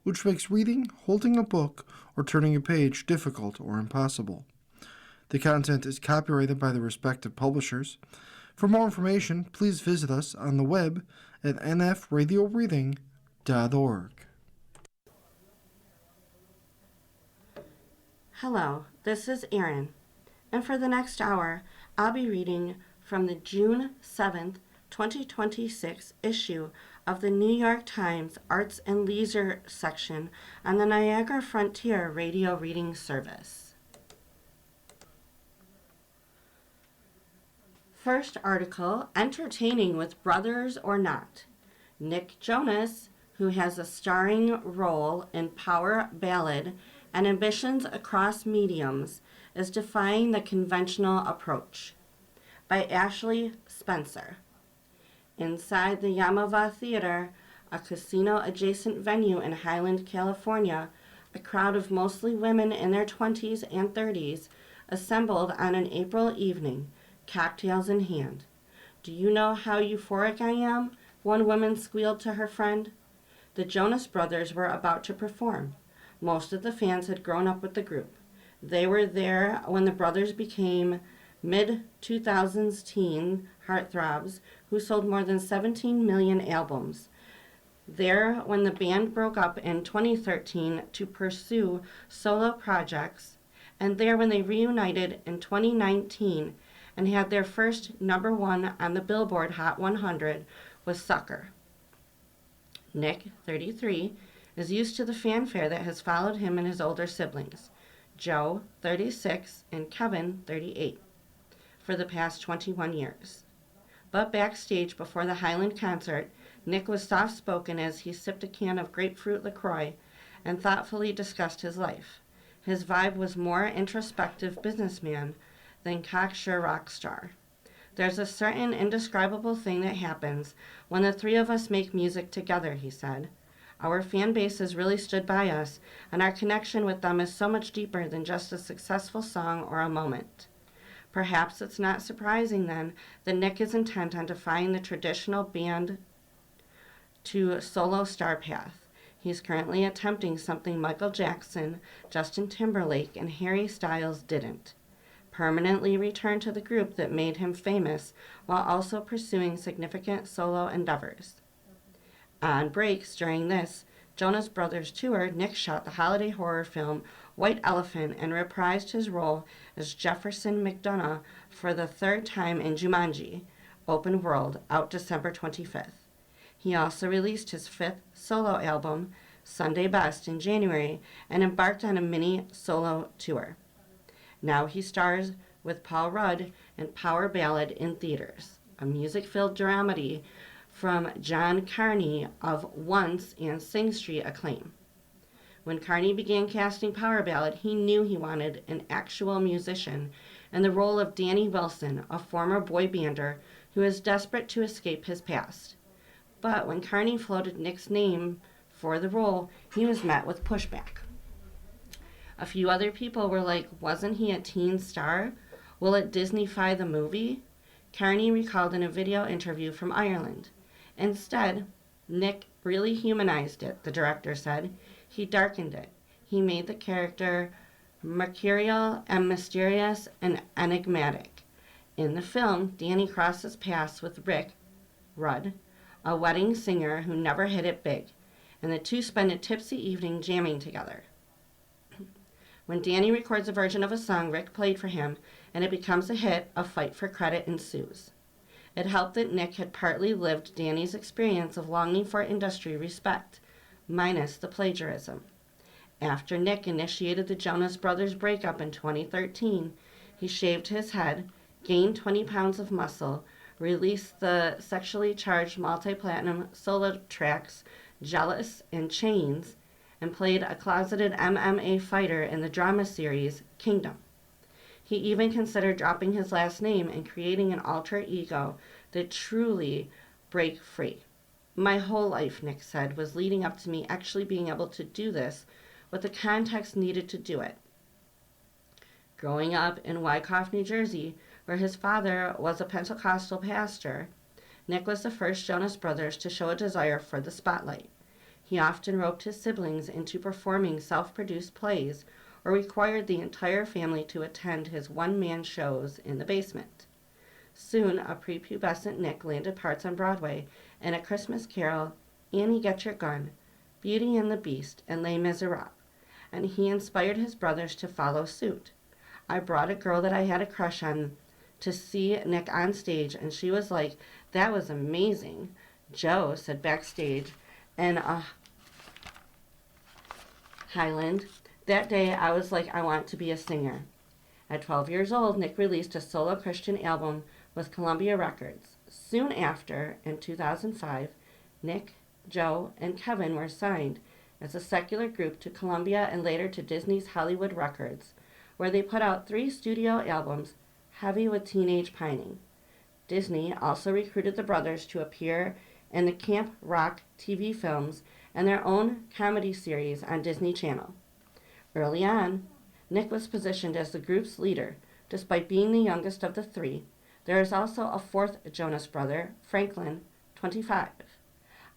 which makes reading, holding a book, or turning a page difficult or impossible. The content is copyrighted by the respective publishers. For more information, please visit us on the web at nfradioreading.org. Hello, this is Erin, and for the next hour, I'll be reading from the June 7th, 2026 issue of the New York Times Arts and Leisure section on the Niagara Frontier Radio Reading Service. First article, Entertaining with Brothers or Not. Nick Jonas, who has a starring role in Power Ballad and ambitions across mediums, is defying the conventional approach. By Ashley Spencer. Inside the Yamava Theater, a casino-adjacent venue in Highland, California, a crowd of mostly women in their 20s and 30s assembled on an April evening, cocktails in hand. "Do you know how euphoric I am?" one woman squealed to her friend. The Jonas Brothers were about to perform. Most of the fans had grown up with the group. They were there when the brothers became mid-2000s teen heartthrobs who sold more than 17 million albums. There when the band broke up in 2013 to pursue solo projects, and there when they reunited in 2019 and had their first #1 on the Billboard Hot 100 with Sucker. Nick, 33, is used to the fanfare that has followed him and his older siblings, Joe, 36, and Kevin, 38, for the past 21 years. But backstage before the Highland concert, Nick was soft-spoken as he sipped a can of grapefruit LaCroix and thoughtfully discussed his life. His vibe was more introspective businessman than cocksure rock star. "There's a certain indescribable thing that happens when the three of us make music together," he said. "Our fan base has really stood by us, and our connection with them is so much deeper than just a successful song or a moment." Perhaps it's not surprising, then, that Nick is intent on defying the traditional band to solo star path. He's currently attempting something Michael Jackson, Justin Timberlake, and Harry Styles didn't: permanently return to the group that made him famous while also pursuing significant solo endeavors. On breaks during this Jonas Brothers tour, Nick shot the holiday horror film White Elephant and reprised his role as Jefferson McDonough for the third time in Jumanji: Open World, out December 25th. He also released his fifth solo album, Sunday Best, in January and embarked on a mini solo tour. Now he stars with Paul Rudd in Power Ballad in theaters, a music-filled dramedy from John Carney of Once and Sing Street acclaim. When Carney began casting Power Ballad, he knew he wanted an actual musician in the role of Danny Wilson, a former boy bander who is desperate to escape his past. But when Carney floated Nick's name for the role, he was met with pushback. A few other people were like, "Wasn't he a teen star? Will it Disney-fy the movie?" Carney recalled in a video interview from Ireland. Instead, Nick really humanized it, the director said. He darkened it. He made the character mercurial and mysterious and enigmatic. In the film, Danny crosses paths with Rick Rudd, a wedding singer who never hit it big, and the two spend a tipsy evening jamming together. When Danny records a version of a song Rick played for him and it becomes a hit, a fight for credit ensues. It helped that Nick had partly lived Danny's experience of longing for industry respect, minus the plagiarism. After Nick initiated the Jonas Brothers breakup in 2013, he shaved his head, gained 20 pounds of muscle, released the sexually charged multi-platinum solo tracks Jealous and Chains, and played a closeted MMA fighter in the drama series Kingdom. He even considered dropping his last name and creating an alter ego that truly break free. "My whole life," Nick said, "was leading up to me actually being able to do this with the context needed to do it." Growing up in Wyckoff, New Jersey, where his father was a Pentecostal pastor, Nick was the first Jonas Brothers to show a desire for the spotlight. He often roped his siblings into performing self-produced plays or required the entire family to attend his one-man shows in the basement. Soon, a prepubescent Nick landed parts on Broadway in A Christmas Carol, Annie Get Your Gun, Beauty and the Beast, and Les Miserables, and he inspired his brothers to follow suit. I brought a girl that I had a crush on to see Nick on stage, and she was like, "That was amazing." Joe said backstage in a Highland, "That day I was like, I want to be a singer." At 12 years old, Nick released a solo Christian album with Columbia Records. Soon after, in 2005, Nick, Joe, and Kevin were signed as a secular group to Columbia and later to Disney's Hollywood Records, where they put out 3 studio albums heavy with teenage pining. Disney also recruited the brothers to appear in the Camp Rock TV films and their own comedy series on Disney Channel. Early on, Nick was positioned as the group's leader, despite being the youngest of the 3. There is also a 4th Jonas brother, Franklin, 25.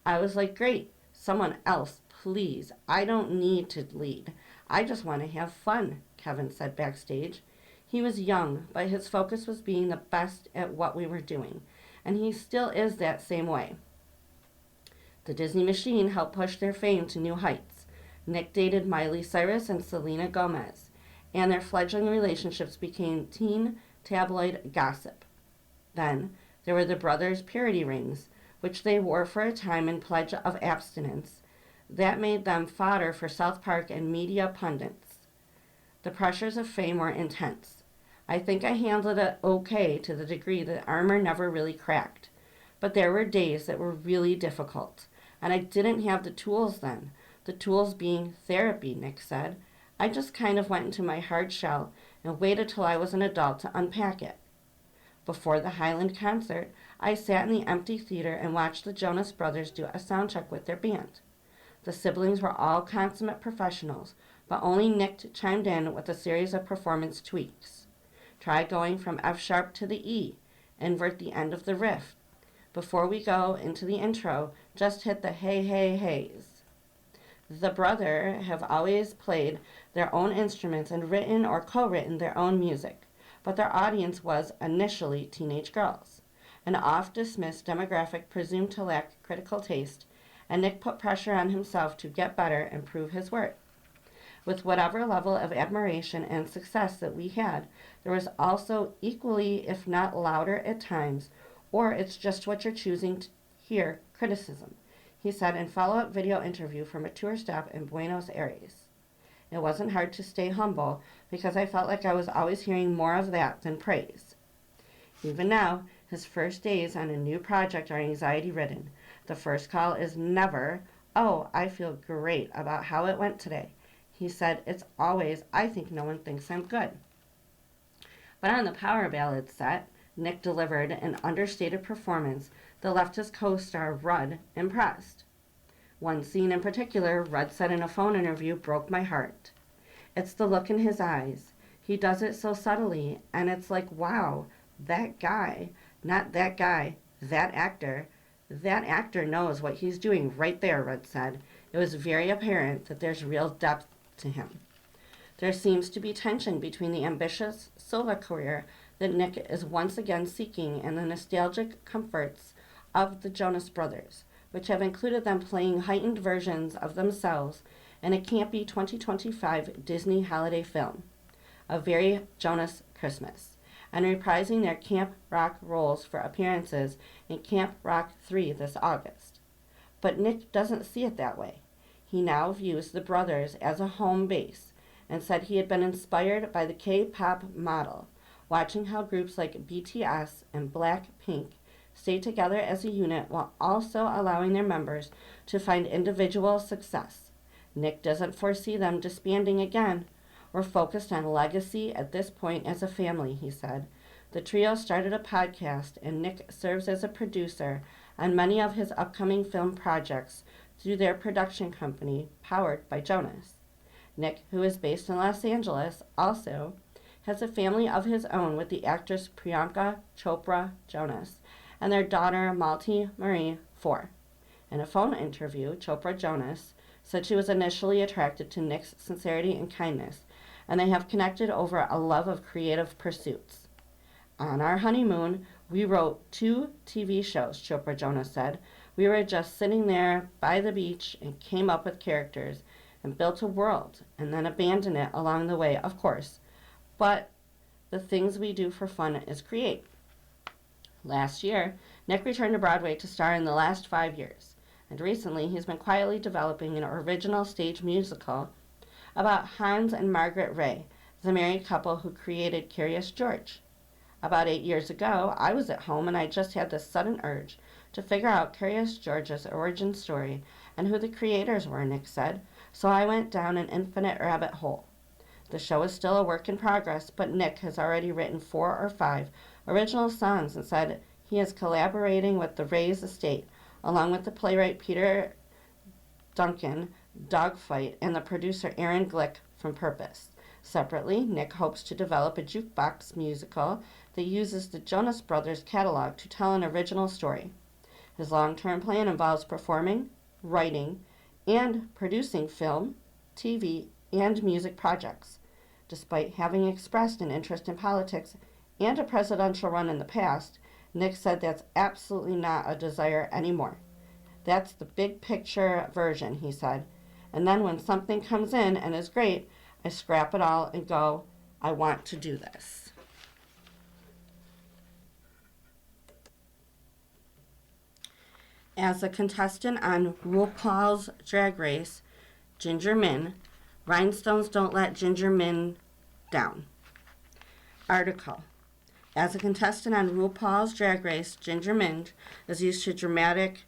I was like, "Great, someone else, please. I don't need to lead. I just want to have fun," Kevin said backstage. He was young, but his focus was being the best at what we were doing, and he still is that same way. The Disney machine helped push their fame to new heights. Nick dated Miley Cyrus and Selena Gomez, and their fledgling relationships became teen tabloid gossip. Then there were the brothers' purity rings, which they wore for a time in pledge of abstinence. That made them fodder for South Park and media pundits. The pressures of fame were intense. I think I handled it okay to the degree that armor never really cracked. But there were days that were really difficult, and I didn't have the tools then. The tools being therapy, Nick said. I just kind of went into my hard shell and waited till I was an adult to unpack it. Before the Highland concert, I sat in the empty theater and watched the Jonas Brothers do a sound check with their band. The siblings were all consummate professionals, but only Nick chimed in with a series of performance tweaks. Try going from F sharp to the E, invert the end of the riff. Before we go into the intro, just hit the hey, hey, heys. The brother have always played their own instruments and written or co-written their own music, but their audience was initially teenage girls, an oft-dismissed demographic presumed to lack critical taste, and Nick put pressure on himself to get better and prove his worth. With whatever level of admiration and success that we had, there was also equally, if not louder at times, or it's just what you're choosing to hear, criticism, he said in follow-up video interview from a tour stop in Buenos Aires. It wasn't hard to stay humble because I felt like I was always hearing more of that than praise. Even now, his first days on a new project are anxiety-ridden. The first call is never, "Oh, I feel great about how it went today." He said, "It's always, I think no one thinks I'm good." But on the Power Ballad set, Nick delivered an understated performance that left his co-star Rudd impressed. One scene in particular, Rudd said in a phone interview, broke my heart. It's the look in his eyes. He does it so subtly, and it's like, wow, that guy, not that guy, that actor knows what he's doing right there, Rudd said. It was very apparent that there's real depth to him. There seems to be tension between the ambitious solo career that Nick is once again seeking and the nostalgic comforts of the Jonas Brothers, which have included them playing heightened versions of themselves in a campy 2025 Disney holiday film, A Very Jonas Christmas, and reprising their Camp Rock roles for appearances in Camp Rock 3 this August. But Nick doesn't see it that way. He now views the brothers as a home base and said he had been inspired by the K-pop model, watching how groups like BTS and Blackpink stay together as a unit while also allowing their members to find individual success. Nick doesn't foresee them disbanding again. We're focused on legacy at this point as a family, he said. The trio started a podcast, and Nick serves as a producer on many of his upcoming film projects through their production company, powered by Jonas. Nick, who is based in Los Angeles, also has a family of his own with the actress Priyanka Chopra Jonas and their daughter Malti Marie 4. In a phone interview, Chopra Jonas said she was initially attracted to Nick's sincerity and kindness, and they have connected over a love of creative pursuits. On our honeymoon, we wrote 2 TV shows, Chopra Jonas said. We were just sitting there by the beach and came up with characters and built a world and then abandoned it along the way, of course. But the things we do for fun is create. Last year, Nick returned to Broadway to star in The Last 5 Years, and recently he's been quietly developing an original stage musical about Hans and Margaret Ray, the married couple who created Curious George. About 8 years ago, I was at home and I just had this sudden urge to figure out Curious George's origin story and who the creators were, Nick said, so I went down an infinite rabbit hole. The show is still a work in progress, but Nick has already written 4 or 5 original songs and said he is collaborating with the Rays estate, along with the playwright Peter Duncan, Dogfight, and the producer Aaron Glick from Purpose. Separately, Nick hopes to develop a jukebox musical that uses the Jonas Brothers catalog to tell an original story. His long-term plan involves performing, writing, and producing film, TV, and music projects. Despite having expressed an interest in politics and a presidential run in the past, Nick said that's absolutely not a desire anymore. That's the big picture version, he said. And then when something comes in and is great, I scrap it all and go, I want to do this. As a contestant on RuPaul's Drag Race, Ginger Minj, Rhinestones Don't Let Ginger Minj Down. Article. As a contestant on RuPaul's Drag Race, Ginger Minj is used to dramatic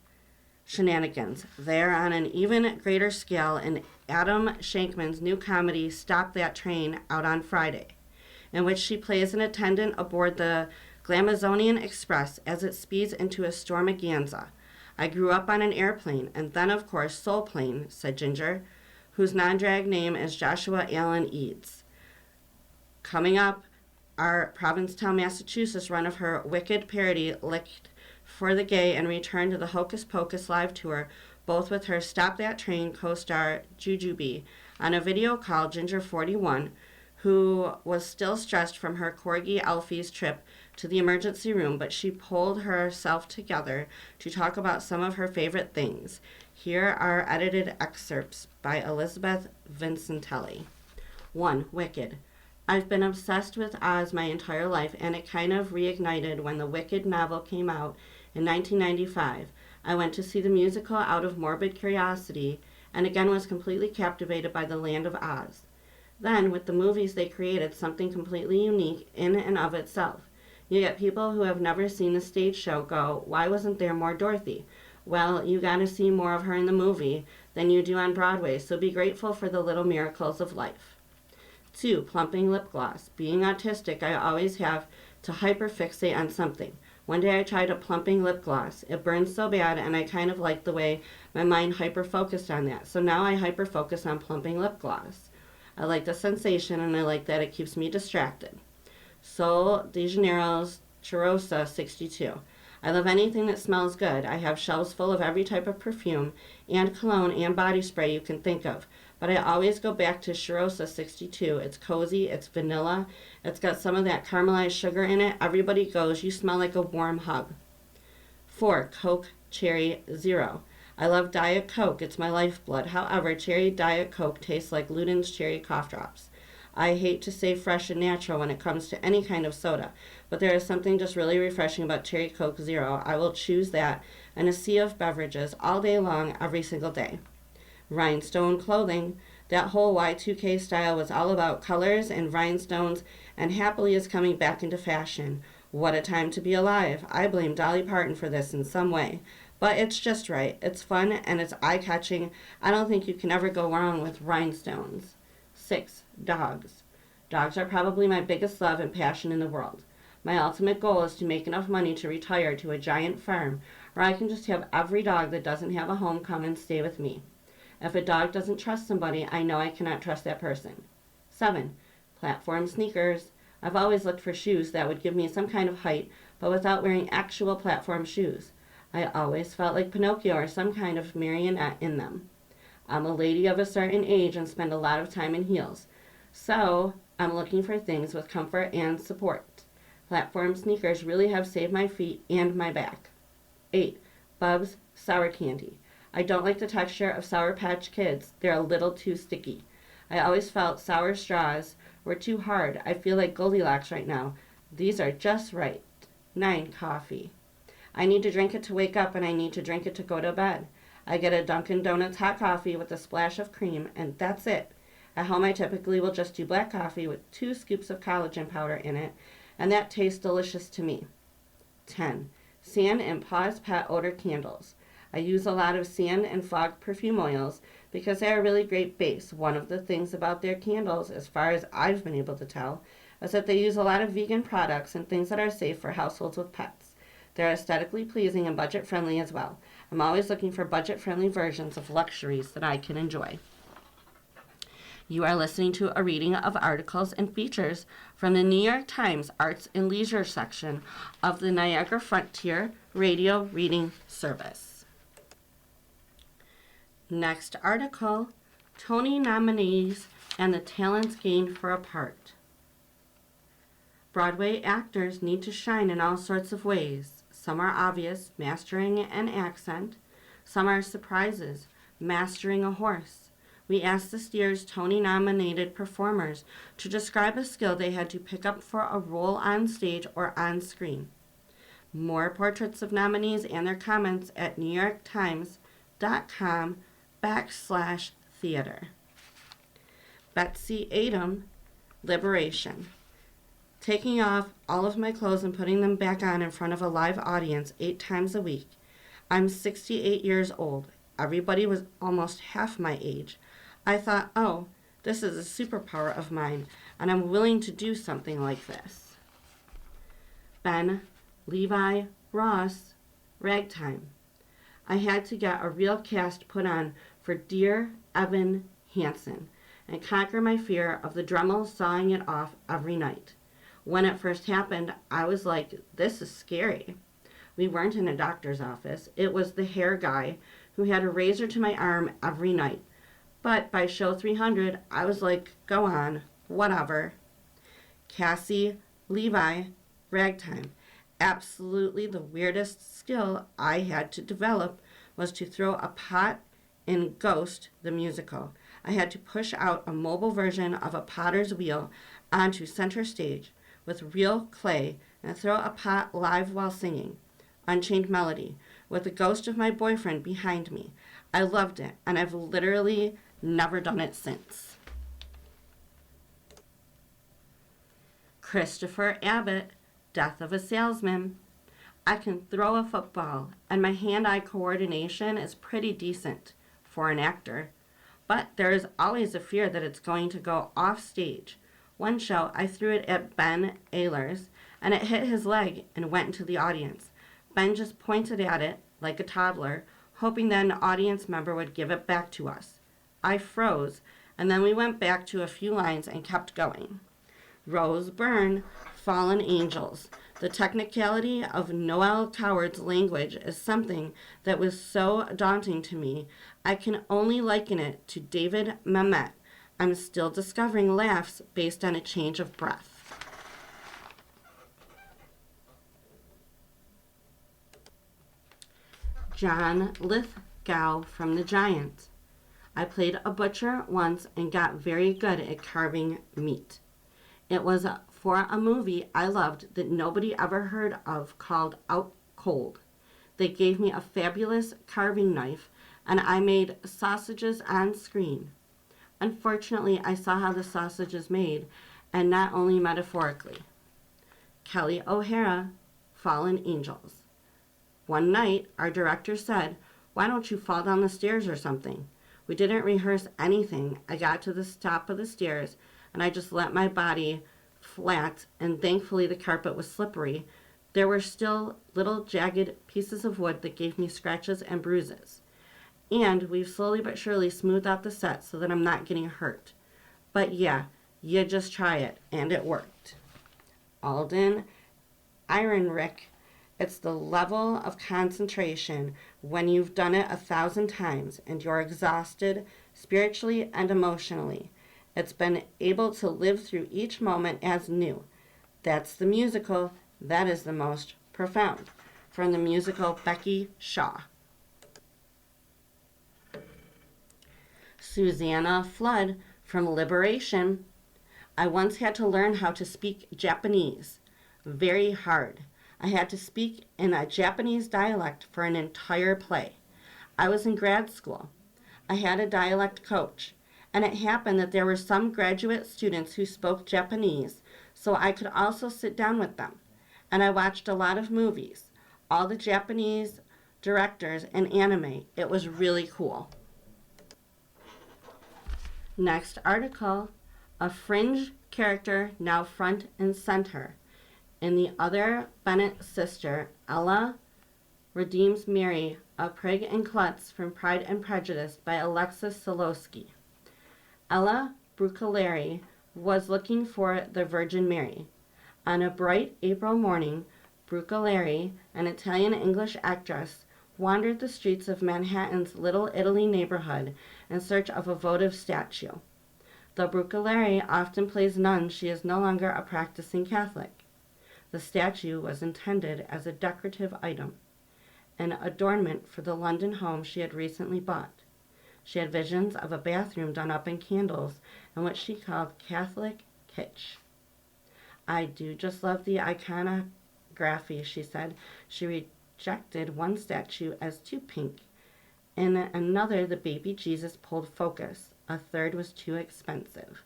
shenanigans. They are on an even greater scale in Adam Shankman's new comedy Stop That Train out on Friday, in which she plays an attendant aboard the Glamazonian Express as it speeds into a stormaganza. I grew up on an airplane, and then, of course, Soul Plane, said Ginger, whose non-drag name is Joshua Allen Eads. Coming up, our Provincetown, Massachusetts run of her Wicked parody, Licked for the Gay, and return to the Hocus Pocus live tour, both with her Stop That Train co-star Jujubee, on a video call Ginger 41, who was still stressed from her corgi Alfie's trip to the emergency room, but she pulled herself together to talk about some of her favorite things. Here are edited excerpts by Elizabeth Vincentelli. 1. Wicked. I've been obsessed with Oz my entire life, and it kind of reignited when the Wicked novel came out in 1995. I went to see the musical out of morbid curiosity, and again was completely captivated by the land of Oz. Then, with the movies, they created something completely unique in and of itself. You get people who have never seen the stage show go, why wasn't there more Dorothy? Well, you got to see more of her in the movie than you do on Broadway, so be grateful for the little miracles of life. 2. Plumping lip gloss. Being autistic, I always have to hyperfixate on something. One day I tried a plumping lip gloss. It burned so bad, and I kind of liked the way my mind hyper-focused on that. So now I hyper-focus on plumping lip gloss. I like the sensation, and I like that it keeps me distracted. Sol de Janeiro's Cheirosa 62. I love anything that smells good. I have shelves full of every type of perfume and cologne and body spray you can think of. But I always go back to Cheirosa 62. It's cozy, it's vanilla, it's got some of that caramelized sugar in it. Everybody goes, you smell like a warm hug. 4. Coke Cherry Zero. I love Diet Coke. It's my lifeblood. However, cherry Diet Coke tastes like Luden's cherry cough drops. I hate to say fresh and natural when it comes to any kind of soda, but there is something just really refreshing about Cherry Coke Zero. I will choose that and a sea of beverages all day long, every single day. Rhinestone clothing. That whole Y2K style was all about colors and rhinestones and happily is coming back into fashion. What a time to be alive. I blame Dolly Parton for this in some way. But it's just right. It's fun and it's eye-catching. I don't think you can ever go wrong with rhinestones. 6. Dogs. Dogs are probably my biggest love and passion in the world. My ultimate goal is to make enough money to retire to a giant farm where I can just have every dog that doesn't have a home come and stay with me. If a dog doesn't trust somebody, I know I cannot trust that person. 7. Platform sneakers. I've always looked for shoes that would give me some kind of height, but without wearing actual platform shoes. I always felt like Pinocchio or some kind of marionette in them. I'm a lady of a certain age and spend a lot of time in heels. So I'm looking for things with comfort and support. Platform sneakers really have saved my feet and my back. 8. Bub's Sour Candy. I don't like the texture of Sour Patch Kids. They're a little too sticky. I always felt sour straws were too hard. I feel like Goldilocks right now. These are just right. 9. Coffee. I need to drink it to wake up and I need to drink it to go to bed. I get a Dunkin' Donuts hot coffee with a splash of cream, and that's it. At home, I typically will just do black coffee with 2 scoops of collagen powder in it, and that tastes delicious to me. 10. Sand and Paws Pet Odor Candles. I use a lot of sand and fog perfume oils because they are a really great base. One of the things about their candles, as far as I've been able to tell, is that they use a lot of vegan products and things that are safe for households with pets. They're aesthetically pleasing and budget friendly as well. I'm always looking for budget friendly versions of luxuries that I can enjoy. You are listening to a reading of articles and features from the New York Times Arts and Leisure section of the Niagara Frontier Radio Reading Service. Next article, Tony nominees and the talents gained for a part. Broadway actors need to shine in all sorts of ways. Some are obvious, mastering an accent. Some are surprises, mastering a horse. We asked this year's Tony-nominated performers to describe a skill they had to pick up for a role on stage or on screen. More portraits of nominees and their comments at NewYorkTimes.com/theater. Betsy Adam, Liberation. Taking off all of my clothes and putting them back on in front of a live audience 8 times a week. I'm 68 years old. Everybody was almost half my age. I thought, oh, this is a superpower of mine, and I'm willing to do something like this. Ben Levi Ross, Ragtime. I had to get a real cast put on for Dear Evan Hansen and conquer my fear of the Dremel sawing it off every night. When it first happened, I was like, this is scary. We weren't in a doctor's office. It was the hair guy who had a razor to my arm every night. But by show 300, I was like, go on, whatever. Cassie Levi, Ragtime. Absolutely the weirdest skill I had to develop was to throw a pot in Ghost, the musical. I had to push out a mobile version of a potter's wheel onto center stage with real clay and throw a pot live while singing Unchained Melody with the ghost of my boyfriend behind me. I loved it, and I've literally never done it since. Christopher Abbott, Death of a Salesman. I can throw a football, and my hand-eye coordination is pretty decent for an actor, but there is always a fear that it's going to go off stage. One show, I threw it at Ben Ehlers, and it hit his leg and went into the audience. Ben just pointed at it like a toddler, hoping that an audience member would give it back to us. I froze, and then we went back to a few lines and kept going. Rose Byrne, Fallen Angels. The technicality of Noel Coward's language is something that was so daunting to me, I can only liken it to David Mamet. I'm still discovering laughs based on a change of breath. John Lithgow from The Giant. I played a butcher once and got very good at carving meat. It was for a movie I loved that nobody ever heard of called Out Cold. They gave me a fabulous carving knife and I made sausages on screen. Unfortunately, I saw how the sausage is made, and not only metaphorically. Kelly O'Hara, Fallen Angels. One night, our director said, "Why don't you fall down the stairs or something?" We didn't rehearse anything. I got to the top of the stairs, and I just let my body flat, and thankfully the carpet was slippery. There were still little jagged pieces of wood that gave me scratches and bruises. And we've slowly but surely smoothed out the set so that I'm not getting hurt. But yeah, you just try it, and it worked. Alden Ehrenreich, It's the level of concentration when you've done it 1,000 times and you're exhausted spiritually and emotionally. It's been able to live through each moment as new. That's the musical that is the most profound. From the musical Becky Shaw. Susanna Flood from Liberation. I once had to learn how to speak Japanese. Very hard. I had to speak in a Japanese dialect for an entire play. I was in grad school. I had a dialect coach, and it happened that there were some graduate students who spoke Japanese, so I could also sit down with them. And I watched a lot of movies, all the Japanese directors and anime. It was really cool. Next article, a fringe character now front and center. In the other Bennet sister, Ella redeems Mary, a prig and klutz from Pride and Prejudice by Alexis Solowski. Ella Brucellari was looking for the Virgin Mary. On a bright April morning, Brucellari, an Italian-English actress, wandered the streets of Manhattan's Little Italy neighborhood in search of a votive statue. Though Brucellari often plays nuns, she is no longer a practicing Catholic. The statue was intended as a decorative item, an adornment for the London home she had recently bought. She had visions of a bathroom done up in candles and what she called Catholic kitsch. I do just love the iconography, she said. She rejected one statue as too pink. In another, the baby Jesus pulled focus. A third was too expensive.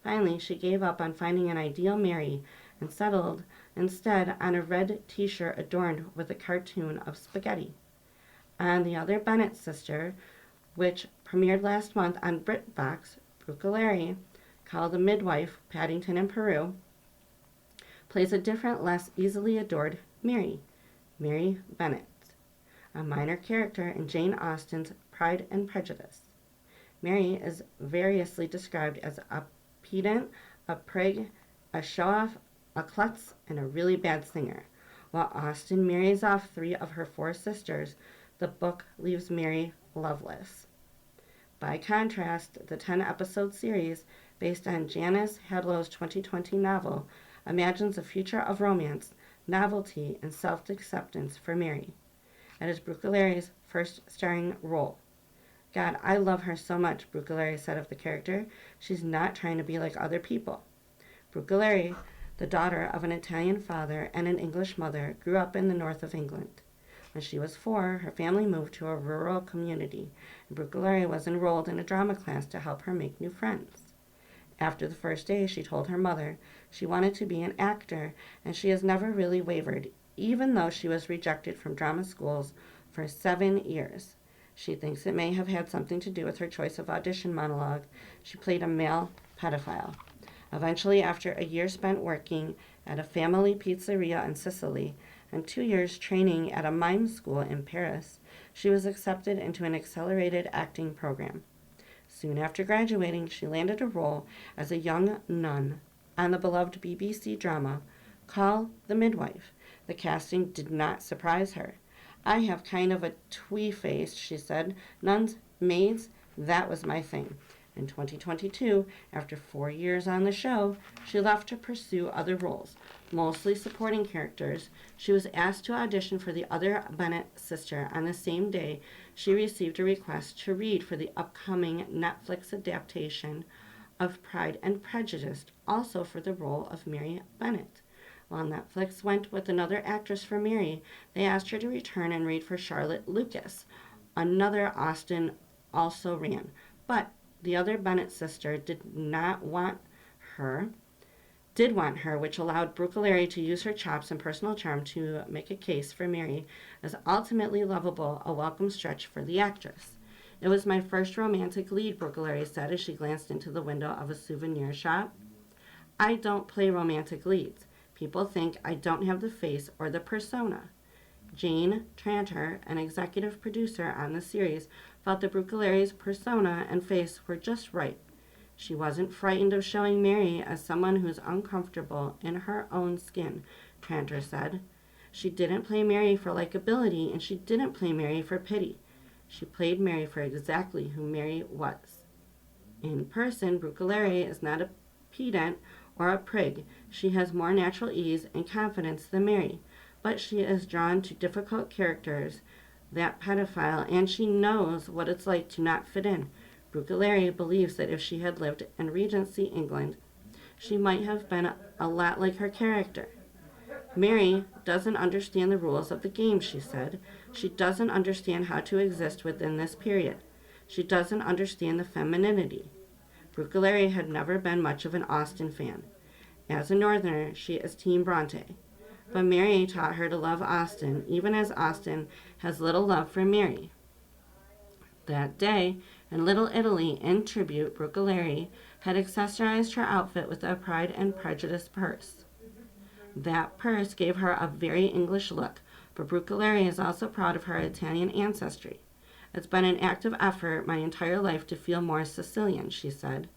Finally, she gave up on finding an ideal Mary and settled instead on a red t-shirt adorned with a cartoon of spaghetti. And the other Bennet sister, which premiered last month on BritBox, Brucellari, called The Midwife, Paddington in Peru, plays a different, less easily adored Mary, Mary Bennet, a minor character in Jane Austen's Pride and Prejudice. Mary is variously described as a pedant, a prig, a show-off, a klutz, and a really bad singer. While Austen marries off 3 of her 4 sisters, the book leaves Mary loveless. By contrast, the 10-episode series, based on Janice Hadlow's 2020 novel, imagines a future of romance, novelty, and self-acceptance for Mary. It is Brucellari's first starring role. God, I love her so much, Brucellari said of the character. She's not trying to be like other people. Brucellari, the daughter of an Italian father and an English mother, grew up in the north of England. When she was 4, her family moved to a rural community, and Brucellari was enrolled in a drama class to help her make new friends. After the first day, she told her mother she wanted to be an actor, and she has never really wavered, even though she was rejected from drama schools for 7 years. She thinks it may have had something to do with her choice of audition monologue. She played a male pedophile. Eventually, after a year spent working at a family pizzeria in Sicily and 2 years training at a mime school in Paris, she was accepted into an accelerated acting program. Soon after graduating, she landed a role as a young nun on the beloved BBC drama Call the Midwife. The casting did not surprise her. I have kind of a twee face, she said. Nuns, maids, that was my thing. In 2022, after 4 years on the show, she left to pursue other roles, mostly supporting characters. She was asked to audition for the other Bennet sister on the same day she received a request to read for the upcoming Netflix adaptation of Pride and Prejudice, also for the role of Mary Bennet. While Netflix went with another actress for Mary, they asked her to return and read for Charlotte Lucas. Another Austen also ran, but the other Bennet sister did want her, which allowed Brucellari to use her chops and personal charm to make a case for Mary as ultimately lovable, a welcome stretch for the actress. It was my first romantic lead, Brucellari said as she glanced into the window of a souvenir shop. I don't play romantic leads. People think I don't have the face or the persona. Jane Tranter, an executive producer on the series, felt that Brucellari's persona and face were just right. She wasn't frightened of showing Mary as someone who's uncomfortable in her own skin, Tranter said. She didn't play Mary for likability, and she didn't play Mary for pity. She played Mary for exactly who Mary was. In person, Brucellari is not a pedant or a prig. She has more natural ease and confidence than Mary, but she is drawn to difficult characters, that pedophile, and she knows what it's like to not fit in. Brucellari believes that if she had lived in Regency England, she might have been a lot like her character. Mary doesn't understand the rules of the game, she said. She doesn't understand how to exist within this period. She doesn't understand the femininity. Brucellari had never been much of an Austen fan. As a Northerner, she is Team Bronte. But Mary taught her to love Austen, even as Austen has little love for Mary. That day, in Little Italy, in tribute, Brucellari had accessorized her outfit with a Pride and Prejudice purse. That purse gave her a very English look, but Brucellari is also proud of her Italian ancestry. It's been an active effort my entire life to feel more Sicilian, she said.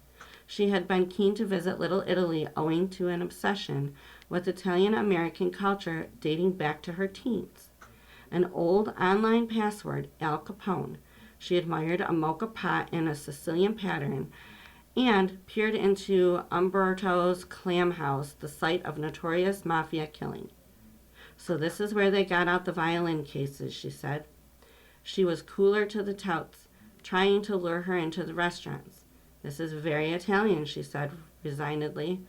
She had been keen to visit Little Italy owing to an obsession with Italian-American culture dating back to her teens. An old online password, Al Capone. She admired a mocha pot in a Sicilian pattern and peered into Umberto's Clam House, the site of notorious mafia killing. So this is where they got out the violin cases, she said. She was cooler to the touts, trying to lure her into the restaurants. This is very Italian, she said resignedly,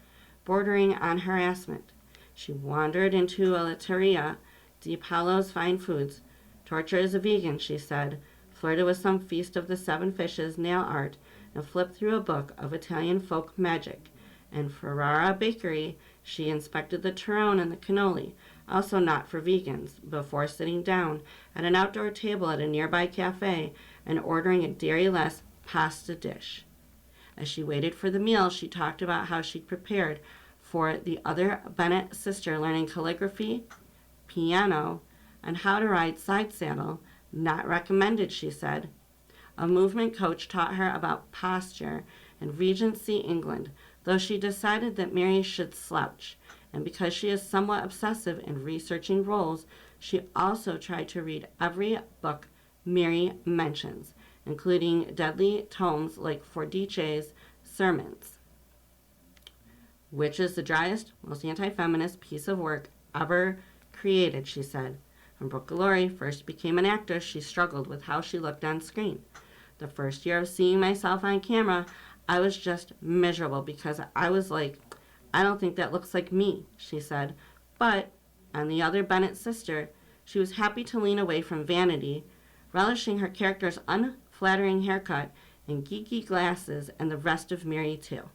bordering on harassment. She wandered into a Latteria di Paolo's fine foods. Torture is a vegan, she said, flirted with some feast of the seven fishes nail art, and flipped through a book of Italian folk magic. In Ferrara Bakery, she inspected the Tyrone and the cannoli, also not for vegans, before sitting down at an outdoor table at a nearby cafe and ordering a dairy-less pasta dish. As she waited for the meal, she talked about how she'd prepared for the other Bennett sister, learning calligraphy, piano, and how to ride side saddle. Not recommended, she said. A movement coach taught her about posture in Regency England, though she decided that Mary should slouch. And because she is somewhat obsessive in researching roles, she also tried to read every book Mary mentions, including deadly tomes like Fordice's Sermons. Which is the driest, most anti-feminist piece of work ever created, she said. When Brucellari first became an actress, she struggled with how she looked on screen. The first year of seeing myself on camera, I was just miserable because I was like, I don't think that looks like me, she said. But, on the other Bennett sister, she was happy to lean away from vanity, relishing her character's unflattering haircut and geeky glasses, and the rest of Mary too.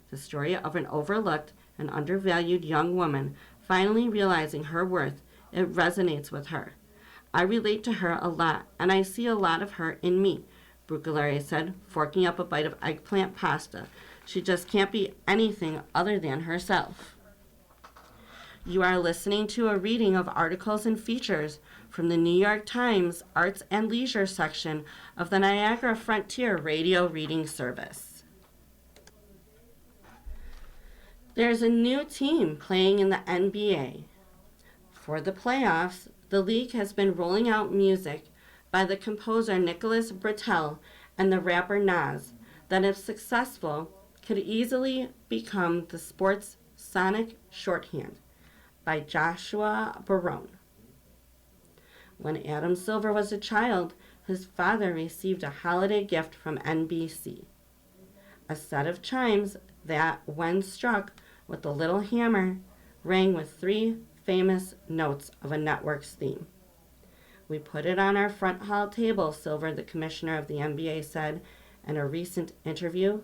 The story of an overlooked and undervalued young woman finally realizing her worth, it resonates with her. I relate to her a lot, and I see a lot of her in me, Brucellari said, forking up a bite of eggplant pasta. She just can't be anything other than herself. You are listening to a reading of articles and features from the New York Times Arts and Leisure section of the Niagara Frontier Radio Reading Service. There's a new team playing in the NBA. For the playoffs, the league has been rolling out music by the composer Nicholas Britell and the rapper Nas that, if successful, could easily become the sport's sonic shorthand, by Joshua Barone. When Adam Silver was a child, his father received a holiday gift from NBC, a set of chimes that, when struck with a little hammer, rang with 3 famous notes of a network's theme. We put it on our front hall table, Silver, the commissioner of the NBA, said in a recent interview.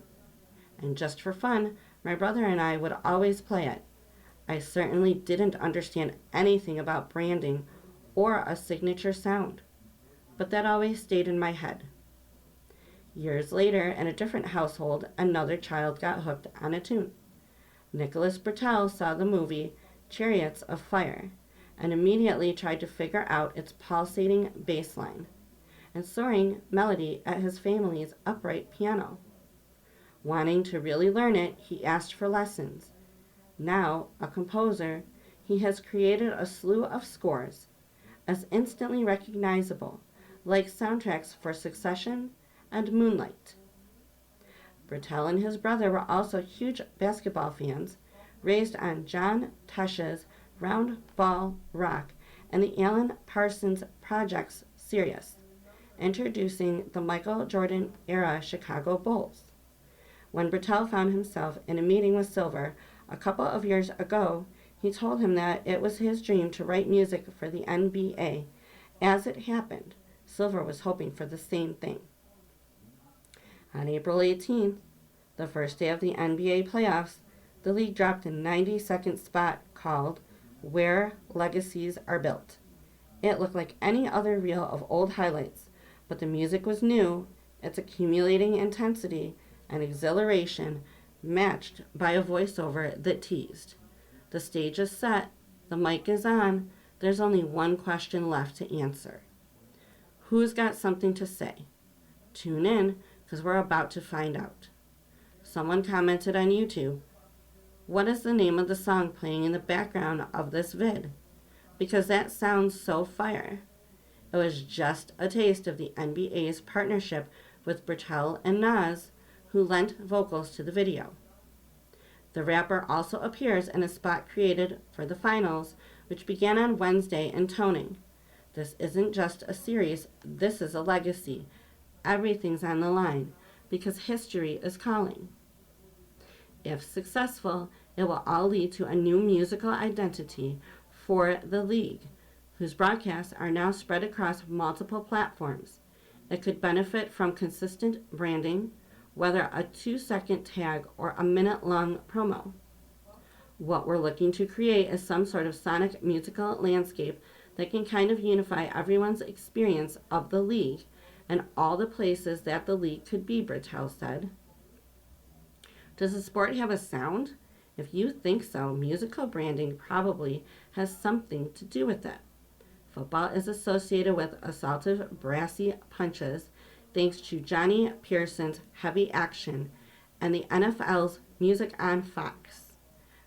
And just for fun, my brother and I would always play it. I certainly didn't understand anything about branding or a signature sound, but that always stayed in my head. Years later, in a different household, another child got hooked on a tune. Nicholas Britell saw the movie Chariots of Fire and immediately tried to figure out its pulsating bass line and soaring melody at his family's upright piano. Wanting to really learn it, he asked for lessons. Now a composer, he has created a slew of scores as instantly recognizable, like soundtracks for Succession and Moonlight. Bertel and his brother were also huge basketball fans, raised on John Tesh's Round Ball Rock and the Alan Parsons Project's Sirius, introducing the Michael Jordan era Chicago Bulls. When Bertel found himself in a meeting with Silver a couple of years ago, he told him that it was his dream to write music for the NBA. As it happened, Silver was hoping for the same thing. On April 18th, the first day of the NBA playoffs, the league dropped a 90-second spot called Where Legacies Are Built. It looked like any other reel of old highlights, but the music was new, its accumulating intensity and exhilaration matched by a voiceover that teased. The stage is set, the mic is on, there's only one question left to answer. Who's got something to say? Tune in, because we're about to find out. Someone commented on YouTube, "What is the name of the song playing in the background of this vid? Because that sounds so fire." It was just a taste of the NBA's partnership with Bertel and Nas, who lent vocals to the video. The rapper also appears in a spot created for the finals, which began on Wednesday in toning. This isn't just a series, this is a legacy. Everything's on the line, because history is calling. If successful, it will all lead to a new musical identity for the league, whose broadcasts are now spread across multiple platforms. It could benefit from consistent branding, whether a 2-second tag or a minute-long promo. What we're looking to create is some sort of sonic musical landscape that can kind of unify everyone's experience of the league and all the places that the league could be, Bertel said. Does the sport have a sound? If you think so, musical branding probably has something to do with it. Football is associated with assaultive, brassy punches thanks to Johnny Pearson's heavy action and the NFL's music on Fox.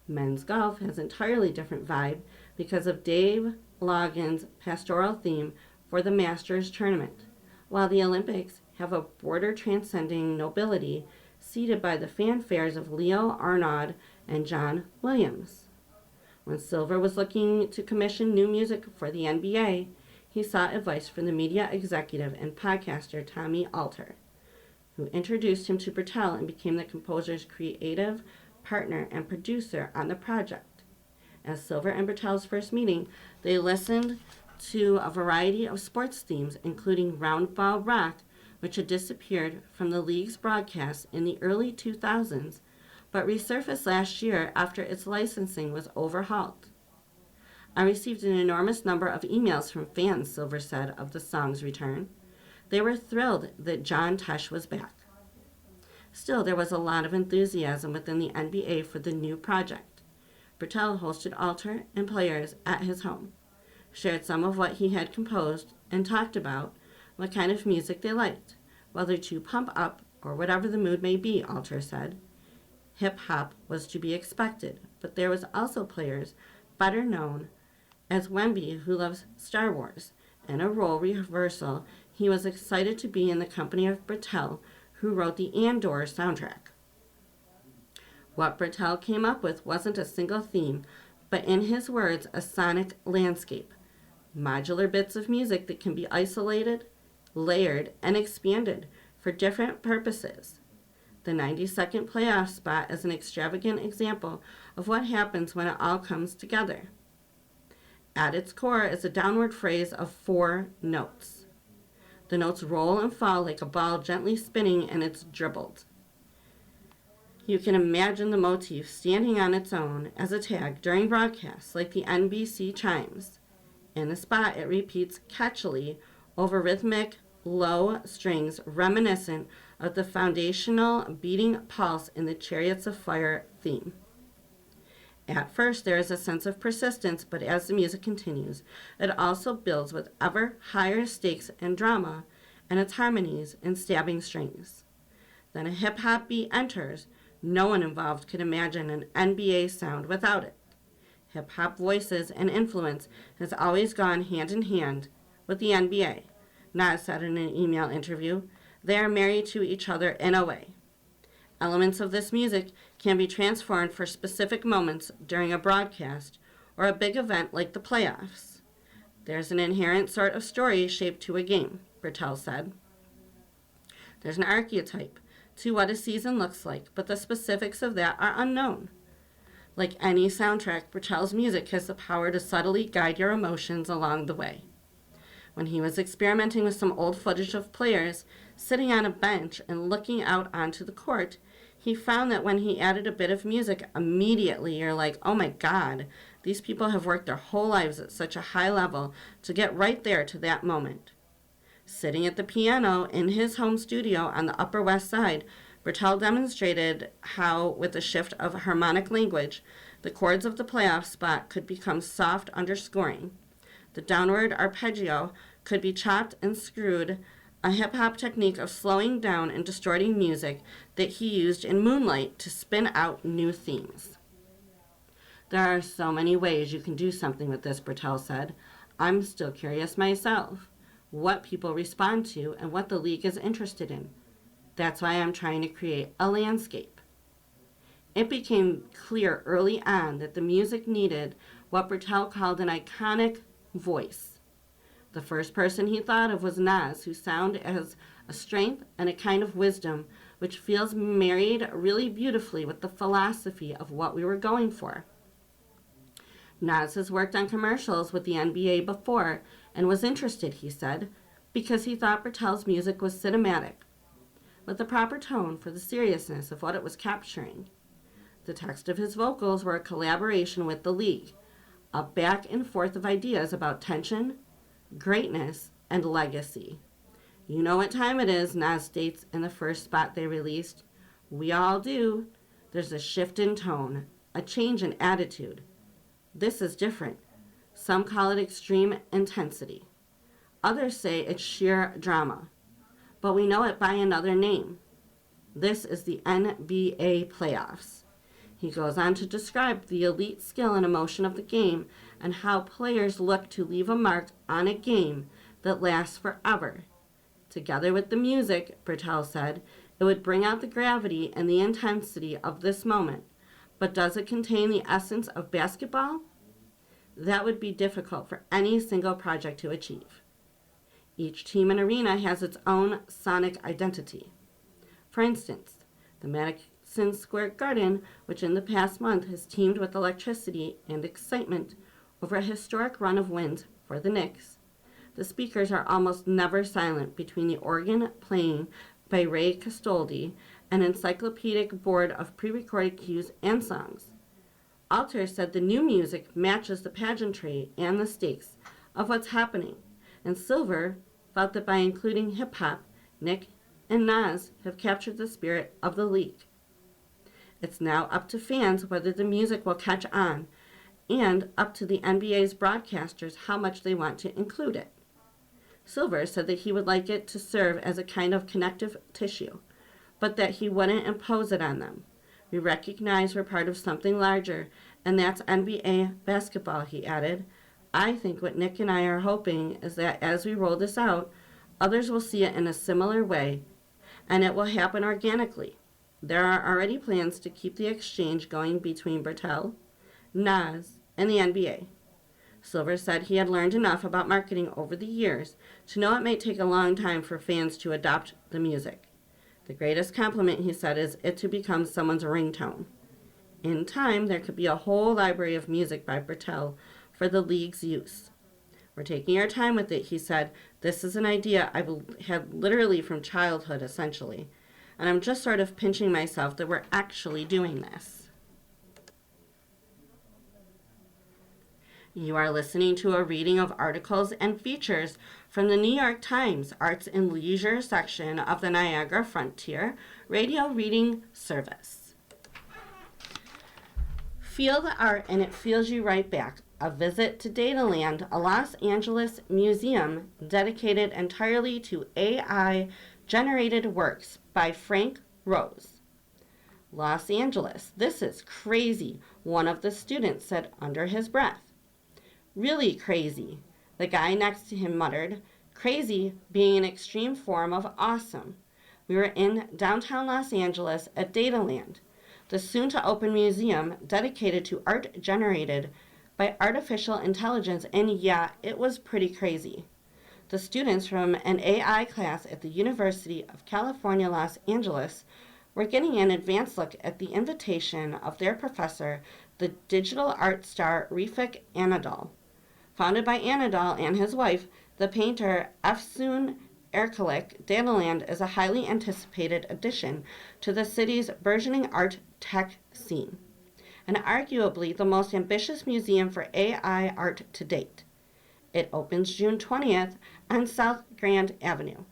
Men's golf has an entirely different vibe because of Dave Loggins' pastoral theme for the Masters tournament, while the Olympics have a border-transcending nobility seated by the fanfares of Leo Arnaud and John Williams. When Silver was looking to commission new music for the NBA, he sought advice from the media executive and podcaster Tommy Alter, who introduced him to Bertel and became the composer's creative partner and producer on the project. As Silver and Bertel's first meeting, they listened to a variety of sports themes, including Round Ball Rock, which had disappeared from the league's broadcast in the early 2000s, but resurfaced last year after its licensing was overhauled. "I received an enormous number of emails from fans," Silver said of the song's return. They were thrilled that John Tesh was back. Still, there was a lot of enthusiasm within the NBA for the new project. Bertel hosted Alter and players at his home, shared some of what he had composed, and talked about what kind of music they liked, whether to pump up or whatever the mood may be, Alter said. Hip-hop was to be expected, but there was also players better known as Wemby, who loves Star Wars. In a role reversal, he was excited to be in the company of Bertel, who wrote the Andor soundtrack. What Bertel came up with wasn't a single theme, but in his words, a sonic landscape. Modular bits of music that can be isolated, layered, and expanded for different purposes. The 90-second playoff spot is an extravagant example of what happens when it all comes together. At its core is a downward phrase of 4 notes. The notes roll and fall like a ball gently spinning and it's dribbled. You can imagine the motif standing on its own as a tag during broadcasts like the NBC chimes. In the spot, it repeats catchily over rhythmic, low strings reminiscent of the foundational beating pulse in the Chariots of Fire theme. At first, there is a sense of persistence, but as the music continues, it also builds with ever higher stakes and drama, and its harmonies and stabbing strings. Then a hip-hop beat enters. No one involved could imagine an NBA sound without it. Hip-hop voices and influence has always gone hand in hand with the NBA, Nas said in an email interview. They are married to each other in a way. Elements of this music can be transformed for specific moments during a broadcast or a big event like the playoffs. There's an inherent sort of story shaped to a game, Bertel said. There's an archetype to what a season looks like, but the specifics of that are unknown. Like any soundtrack, Bertel's music has the power to subtly guide your emotions along the way. When he was experimenting with some old footage of players sitting on a bench and looking out onto the court, he found that when he added a bit of music, immediately you're like, oh my God, these people have worked their whole lives at such a high level to get right there to that moment. Sitting at the piano in his home studio on the Upper West Side, Bertel demonstrated how, with a shift of harmonic language, the chords of the playoff spot could become soft underscoring. The downward arpeggio could be chopped and screwed, a hip-hop technique of slowing down and distorting music that he used in Moonlight to spin out new themes. There are so many ways you can do something with this, Bertel said. I'm still curious myself, what people respond to and what the league is interested in. That's why I'm trying to create a landscape. It became clear early on that the music needed what Bertel called an iconic voice. The first person he thought of was Nas, whose sound has a strength and a kind of wisdom which feels married really beautifully with the philosophy of what we were going for. Nas has worked on commercials with the NBA before and was interested, he said, because he thought Bertel's music was cinematic, with the proper tone for the seriousness of what it was capturing. The text of his vocals were a collaboration with the league, a back and forth of ideas about tension, greatness, and legacy. You know what time it is, Nas states in the first spot they released. We all do. There's a shift in tone, a change in attitude. This is different. Some call it extreme intensity. Others say it's sheer drama. But we know it by another name. This is the NBA playoffs. He goes on to describe the elite skill and emotion of the game and how players look to leave a mark on a game that lasts forever. Together with the music, Bertel said, it would bring out the gravity and the intensity of this moment. But does it contain the essence of basketball? That would be difficult for any single project to achieve. Each team and arena has its own sonic identity. For instance, the Madison Square Garden, which in the past month has teemed with electricity and excitement over a historic run of wins for the Knicks. The speakers are almost never silent between the organ playing by Ray Castoldi, an encyclopedic board of pre-recorded cues and songs. Alter said the new music matches the pageantry and the stakes of what's happening, and Silver felt that by including hip-hop, Nick and Nas have captured the spirit of the league. It's now up to fans whether the music will catch on, and up to the NBA's broadcasters how much they want to include it. Silver said that he would like it to serve as a kind of connective tissue, but that he wouldn't impose it on them. We recognize we're part of something larger, and that's NBA basketball, he added. I think what Nick and I are hoping is that as we roll this out, others will see it in a similar way, and it will happen organically. There are already plans to keep the exchange going between Bertel, Nas, and the NBA. Silver said he had learned enough about marketing over the years to know it may take a long time for fans to adopt the music. The greatest compliment, he said, is it to become someone's ringtone. In time, there could be a whole library of music by Bertel for the league's use. We're taking our time with it, he said. This is an idea I've had literally from childhood, essentially. And I'm just sort of pinching myself that we're actually doing this. You are listening to a reading of articles and features from the New York Times Arts and Leisure section of the Niagara Frontier Radio Reading Service. Feel the art and it feels you right back. A visit to Dataland, a Los Angeles museum dedicated entirely to AI-generated works by Frank Rose. Los Angeles. This is crazy, one of the students said under his breath. Really crazy, the guy next to him muttered, crazy being an extreme form of awesome. We were in downtown Los Angeles at Dataland, the soon-to-open museum dedicated to art generated by artificial intelligence, and yeah, it was pretty crazy. The students from an AI class at the University of California, Los Angeles, were getting an advanced look at the invitation of their professor, the digital art star Refik Anadol. Founded by Anadol and his wife, the painter Efsun Erkalik, Dataland is a highly anticipated addition to the city's burgeoning art tech scene, and arguably the most ambitious museum for AI art to date. It opens June 20th on South Grand Avenue.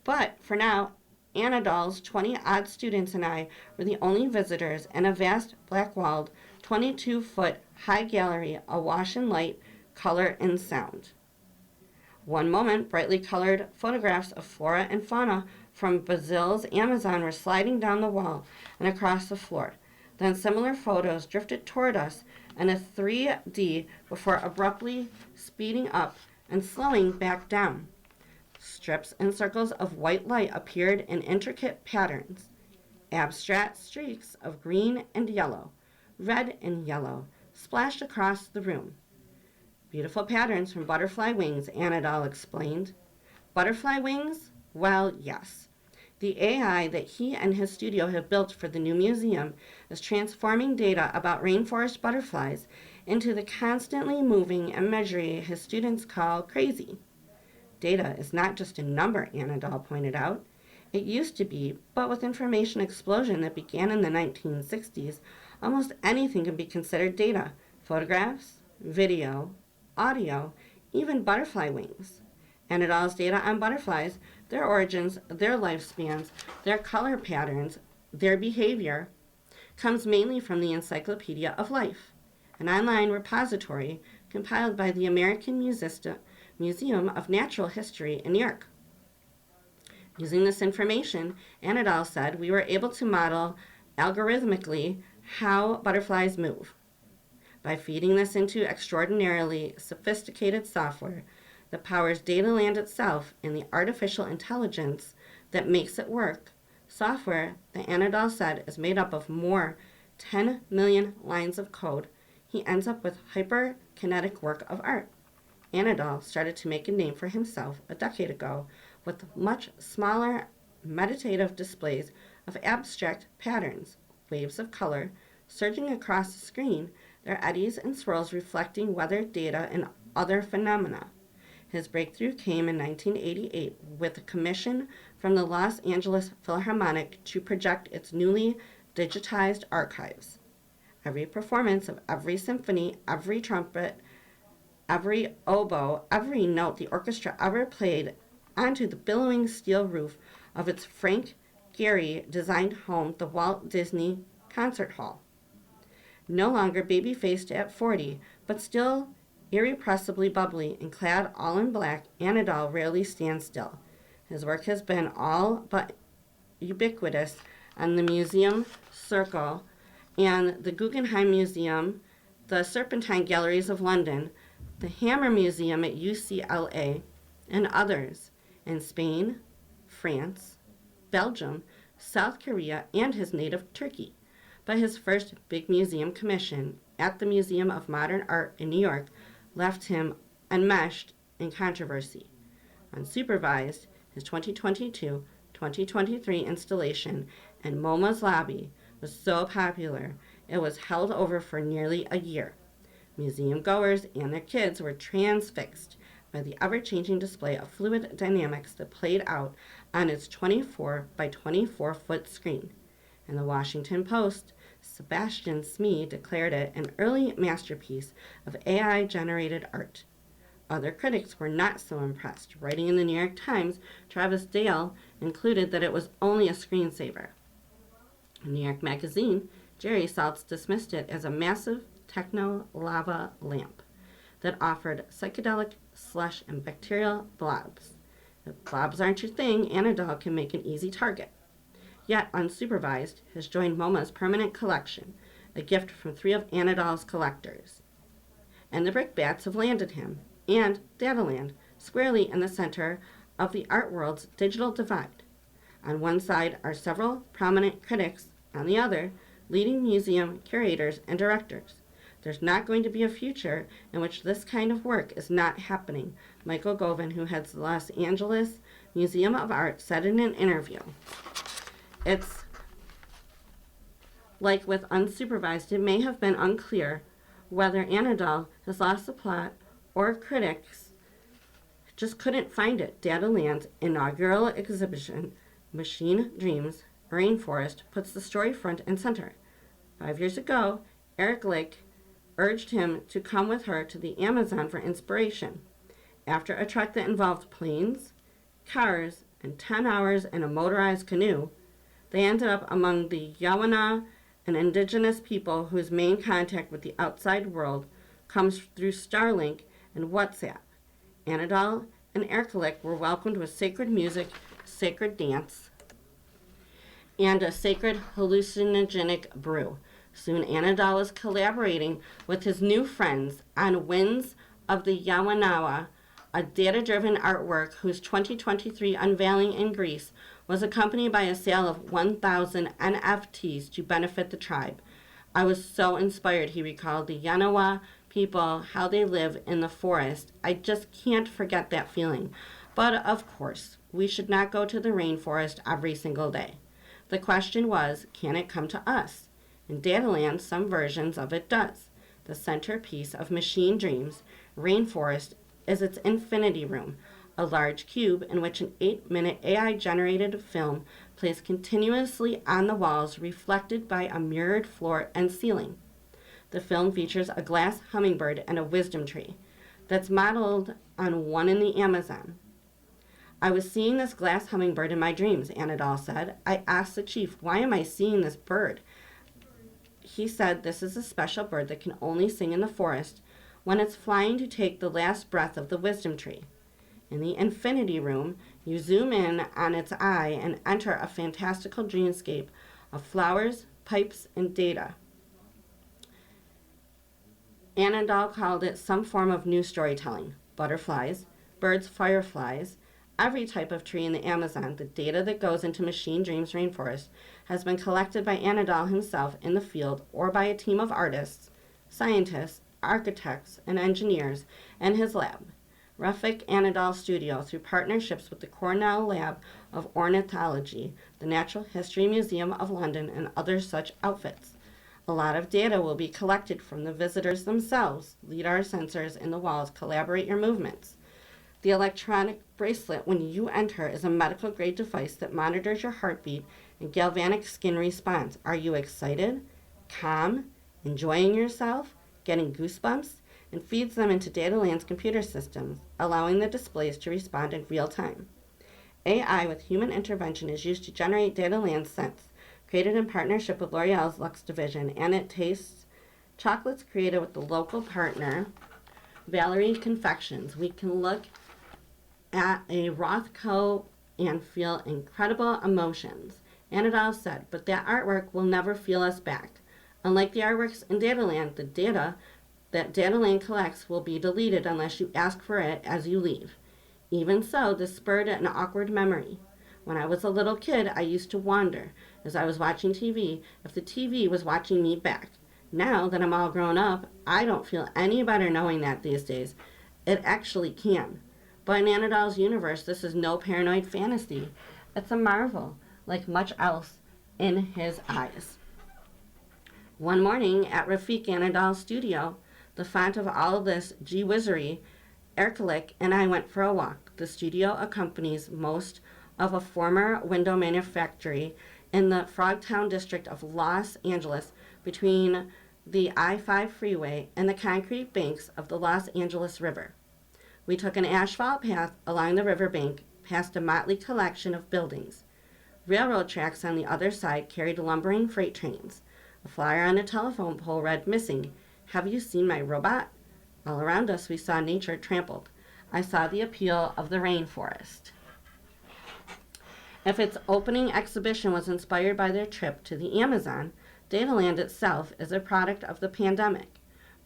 But for now, Anadol's 20-odd students and I were the only visitors in a vast black-walled 22-foot high gallery awash in light, color, and sound. One moment, brightly colored photographs of flora and fauna from Brazil's Amazon were sliding down the wall and across the floor. Then similar photos drifted toward us in a 3D before abruptly speeding up and slowing back down. Strips and circles of white light appeared in intricate patterns. Abstract streaks of green and yellow, red and yellow, splashed across the room. Beautiful patterns from butterfly wings, Anadol explained. Butterfly wings? Well, yes. The AI that he and his studio have built for the new museum is transforming data about rainforest butterflies into the constantly moving imagery his students call crazy. Data is not just a number, Anadol pointed out. It used to be, but with information explosion that began in the 1960s, almost anything can be considered data. Photographs, video, audio, even butterfly wings. Anadol's data on butterflies, their origins, their lifespans, their color patterns, their behavior, comes mainly from the Encyclopedia of Life, an online repository compiled by the American Museum of Natural History in New York. Using this information, Anadol said, we were able to model algorithmically how butterflies move. By feeding this into extraordinarily sophisticated software that powers Dataland itself and the artificial intelligence that makes it work, software that Anadol said is made up of more 10 million lines of code, he ends up with hyperkinetic work of art. Anadol started to make a name for himself a decade ago with much smaller meditative displays of abstract patterns, waves of color, surging across the screen, their eddies and swirls reflecting weather data and other phenomena. His breakthrough came in 1988 with a commission from the Los Angeles Philharmonic to project its newly digitized archives. Every performance of every symphony, every trumpet, every oboe, every note the orchestra ever played onto the billowing steel roof of its Frank Gehry designed home, the Walt Disney Concert Hall. No longer baby-faced at 40, but still irrepressibly bubbly and clad all in black, Anadol rarely stands still. His work has been all but ubiquitous on the Museum Circle and the Guggenheim Museum, the Serpentine Galleries of London, the Hammer Museum at UCLA, and others in Spain, France, Belgium, South Korea, and his native Turkey. But his first big museum commission at the Museum of Modern Art in New York left him enmeshed in controversy. Unsupervised, his 2022-2023 installation in MoMA's lobby was so popular it was held over for nearly a year. Museum goers and their kids were transfixed by the ever-changing display of fluid dynamics that played out on its 24 by 24 foot screen. In the Washington Post, Sebastian Smee declared it an early masterpiece of AI-generated art. Other critics were not so impressed. Writing in the New York Times, Travis Dale included that it was only a screensaver. In New York Magazine, Jerry Saltz dismissed it as a massive techno-lava lamp that offered psychedelic slush and bacterial blobs. If blobs aren't your thing, Anadol can make an easy target. yet unsupervised, has joined MoMA's permanent collection, a gift from 3 of Anadol's collectors. And the brickbats have landed him, and Dataland, squarely in the center of the art world's digital divide. On one side are several prominent critics, on the other, leading museum curators and directors. There's not going to be a future in which this kind of work is not happening, Michael Govan, who heads the Los Angeles Museum of Art, said in an interview. It's like with unsupervised, it may have been unclear whether Anadol has lost the plot or if critics just couldn't find it. Dataland's inaugural exhibition, Machine Dreams Rainforest, puts the story front and center. 5 years ago, Eric Lick urged him to come with her to the Amazon for inspiration. After a trek that involved planes, cars, and 10 hours in a motorized canoe, they ended up among the Yawana, an indigenous people whose main contact with the outside world comes through Starlink and WhatsApp. Anadol and Eric Lick were welcomed with sacred music, sacred dance, and a sacred hallucinogenic brew. Soon Anadol was collaborating with his new friends on Winds of the Yawanawa, a data-driven artwork whose 2023 unveiling in Greece was accompanied by a sale of 1,000 NFTs to benefit the tribe. I was so inspired, he recalled, the Yanawa people, how they live in the forest. I just can't forget that feeling. But of course, we should not go to the rainforest every single day. The question was, can it come to us? In Dataland, some versions of it does. The centerpiece of Machine Dreams, Rainforest, is its infinity room, a large cube in which an 8-minute AI-generated film plays continuously on the walls, reflected by a mirrored floor and ceiling. The film features a glass hummingbird and a wisdom tree that's modeled on one in the Amazon. I was seeing this glass hummingbird in my dreams, Anadol said. I asked the chief, why am I seeing this bird? He said this is a special bird that can only sing in the forest when it's flying to take the last breath of the wisdom tree. In the infinity room, you zoom in on its eye and enter a fantastical dreamscape of flowers, pipes, and data. Anadol called it some form of new storytelling. Butterflies, birds, fireflies, every type of tree in the Amazon. The data that goes into Machine Dreams Rainforest has been collected by Anadol himself in the field or by a team of artists, scientists, architects, and engineers in his lab, Rafik Anadol Studio, through partnerships with the Cornell Lab of Ornithology, the Natural History Museum of London, and other such outfits. A lot of data will be collected from the visitors themselves. LiDAR sensors in the walls collaborate your movements. The electronic bracelet when you enter is a medical-grade device that monitors your heartbeat and galvanic skin response. Are you excited, calm, enjoying yourself, getting goosebumps? And feeds them into Dataland's computer systems, allowing the displays to respond in real time. AI with human intervention is used to generate Dataland's scents, created in partnership with L'Oreal's Luxe division, and it tastes chocolates created with the local partner, Valerie Confections. We can look at a Rothko and feel incredible emotions. Anadol said, but that artwork will never feel us back. Unlike the artworks in Dataland, the data that Dataland collects will be deleted unless you ask for it as you leave. Even so, this spurred an awkward memory. When I was a little kid, I used to wonder, as I was watching TV, if the TV was watching me back. Now that I'm all grown up, I don't feel any better knowing that these days. It actually can. But in Anadol's universe, this is no paranoid fantasy. It's a marvel, like much else in his eyes. One morning at Rafik Anadol's studio, the font of all this gee-whizzery, Erkelik and I went for a walk. The studio accompanies most of a former window manufactory in the Frogtown district of Los Angeles between the I-5 freeway and the concrete banks of the Los Angeles River. We took an asphalt path along the riverbank past a motley collection of buildings. Railroad tracks on the other side carried lumbering freight trains. A flyer on a telephone pole read, "Missing. Have you seen my robot?" All around us we saw nature trampled. I saw the appeal of the rainforest. If its opening exhibition was inspired by their trip to the Amazon, Dataland itself is a product of the pandemic.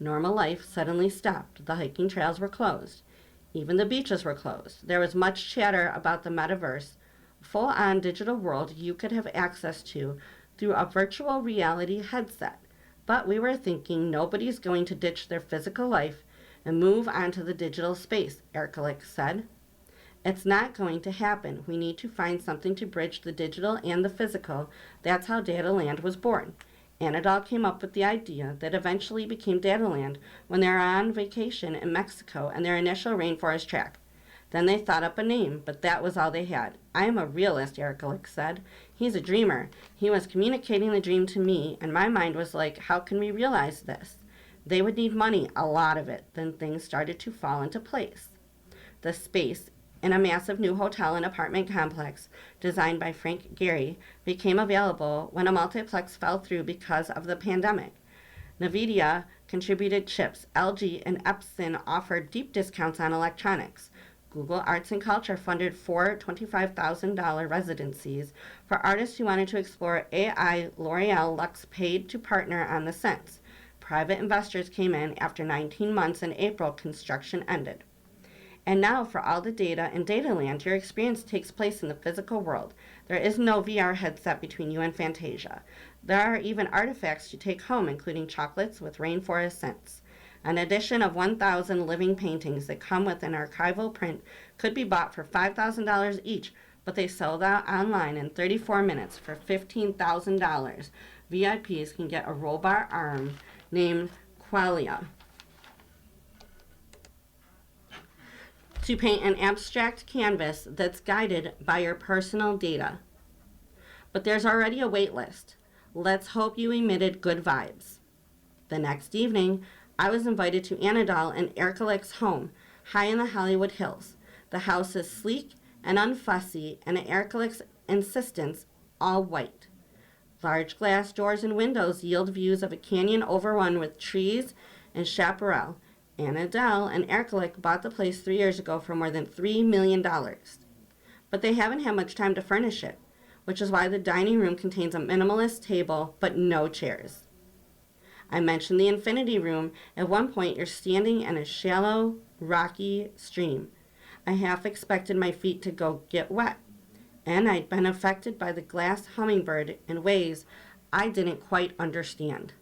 Normal life suddenly stopped. The hiking trails were closed. Even the beaches were closed. There was much chatter about the metaverse, a full-on digital world you could have access to through a virtual reality headset. But we were thinking nobody's going to ditch their physical life and move on to the digital space, Erkelich said. It's not going to happen. We need to find something to bridge the digital and the physical. That's how Dataland was born. Anadol came up with the idea that eventually became Dataland when they were on vacation in Mexico and their initial rainforest track. Then they thought up a name, but that was all they had. I am a realist, Erkelich said. He's a dreamer. He was communicating the dream to me, and my mind was like, how can we realize this? They would need money, a lot of it. Then things started to fall into place. The space in a massive new hotel and apartment complex designed by Frank Gehry became available when a multiplex fell through because of the pandemic. NVIDIA contributed chips. LG and Epson offered deep discounts on electronics. Google Arts and Culture funded 4 $25,000 residencies for artists who wanted to explore AI. L'Oreal Lux paid to partner on the Sense. Private investors came in after 19 months. In April, construction ended. And now for all the data in Dataland, your experience takes place in the physical world. There is no VR headset between you and Fantasia. There are even artifacts to take home, including chocolates with rainforest scents. An edition of 1,000 living paintings that come with an archival print could be bought for $5,000 each, but they sold out online in 34 minutes for $15,000. VIPs can get a rollbar arm named Qualia to paint an abstract canvas that's guided by your personal data. But there's already a wait list. Let's hope you emitted good vibes. The next evening, I was invited to Anadol and Erkelich's home, high in the Hollywood Hills. The house is sleek and unfussy, and at Erkelich's insistence, all white. Large glass doors and windows yield views of a canyon overrun with trees and chaparral. Anadol and Erkelich bought the place 3 years ago for more than $3 million. But they haven't had much time to furnish it, which is why the dining room contains a minimalist table but no chairs. I mentioned the infinity room. At one point, you're standing in a shallow, rocky stream. I half expected my feet to go get wet, and I'd been affected by the glass hummingbird in ways I didn't quite understand.